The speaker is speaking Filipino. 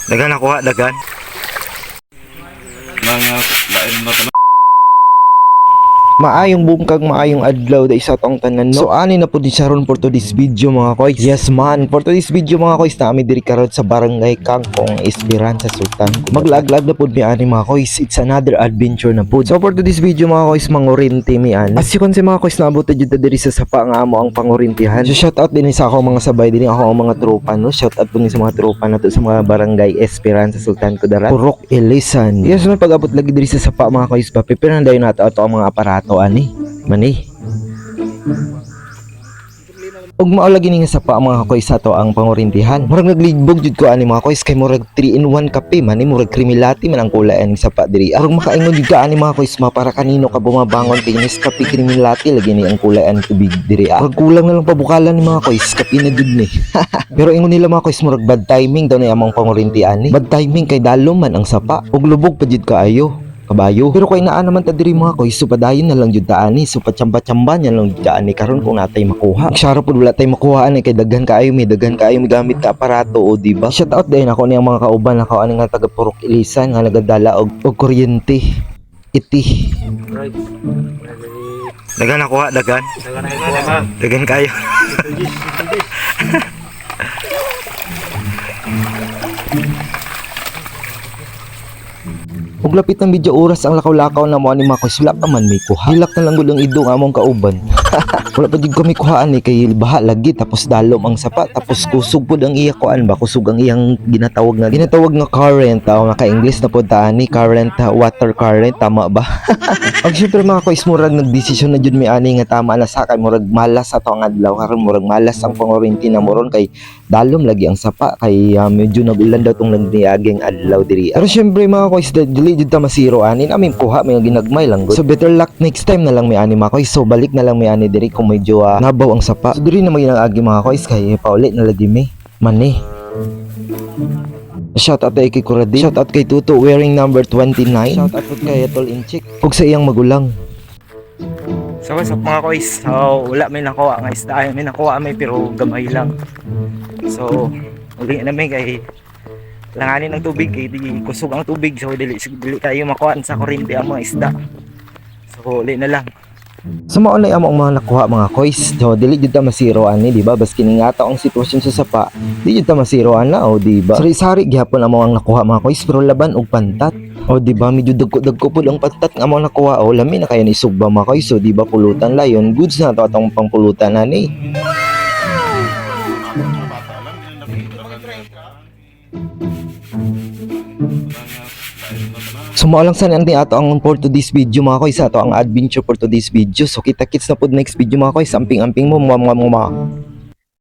Dagan nakuha, dagan. Mga lain na tanong. Maayong bumkag, maayong adlaw da isa tong tanan no. So ani na po di saron for today's video mga koys. Yes man, for today's video mga koys na ami diri karon sa barangay Kangkong, Esperanza, Sultan. Maglaglag na pud mi ani mga koys. It's another adventure na pud. So for today's video mga koys, mangurinti mi ani. As you can see mga koys, naabot jud ta diri sa sapa nga amo ang pangurintihan. So shout out din sa ako mga sabay din ako ang mga tropa no. Shout out din sa mga tropa nato sa mga barangay Esperanza, Sultan Kudarat, Purok, Ilisan. Yes man, pag-abot lagi diri sa sapa mga koys, papipiran dayon nato ato ang mga aparato ani mani ug mao lagi ni nga sapa mga koys sa to ang pangurintihan. Murag nagligbog jud ko ani mga koys kay murag 3 in 1 kape man ni murag krimilati man ang kulaan sapa diri. Murag makaingon jud ka ani mga koys para kanino ka bumabangon kinis kape krimilati lagi ni ang kulaan tubig diri. Murag kulang na lang pabukalan ni mga koys kape na jud ni. Pero ingon nila mga koys murag bad timing daw ni among pangurintihan ni. Bad timing kay dalom man ang sapa ug lubog pa jud kaayo kabayo. Pero kay naa naman ta diri mga koy, so padayon na lang jud ta ani, so patsamba-tsamba nya lang jud ta ani karon kung natay makuha. Saro pud wala tay makuha ani kay daghan kaayo mi gamit ka aparato o di ba? Shout out din ako niyang mga kauban na ani nga taga Purok Ilisan nga nagadala og kuryente. Iti. Right. Dagan nakuha, dagan. Dagan kayo. Ug lapit ng video oras ang lakaw-lakaw na mo ani mga koys, wala pa man may kuha. Hilak na lang gud ang idong among kauban. Wala pa jud kami kuhaan ni kay baha lagi tapos dalom ang sapa tapos kusog pud ang iya kuan ba kusog ang iyang ginatawag nga current nga ka English na pud ta ani current water current tama ba? Ag syempre mga koys murag nagdesisyon na jud mi ani nga tama na sa kay murag malas ato ang adlaw karon murag malas ang pangurinti na moron kay dalom lagi ang sapa kay medyo nagulan daw tong nagniaging adlaw diri. Pero syempre mga koys dili jud ta masiro ani amin kuha may ginagmay lang gud. So better luck next time na lang mi ani mga koys. So balik na lang mi ani diri kung medyo nabaw ang sapa. So diri na maginag-agi mga koys kay paulit na lagi mi mani. Shout out kay Kuradi. Shout out kay Tuto wearing number 29. Shout out kay Tol Inchik ug sa iyang magulang. So what's up mga koys? So wala may nakuha nga isda, may nakuha may pero gamay lang. So uli na may kay langanin ng tubig kay di kusog ang tubig, so dili tayo makuha sa kuryente ang mga isda. So uli na lang. So mao na among mga nakuha mga koys. So dili jud ta masiro ani di ba baski ningata ang sitwasyon sa sapa. Di jud ta masiro ana o di ba. Sari-sari gihapon among ang nakuha mga koys pero laban og pantat. O di ba medyo dagko pud ang pantat nga among nakuha o lami na kaya ni sugba mga koys. So di ba pulutan layon goods na to atong pangpulutan ani. So mao lang sana ang ato ang for today's video mga koys, ato ang adventure for today's video. So kita-kits na pod next video mga koys. Amping-amping mo.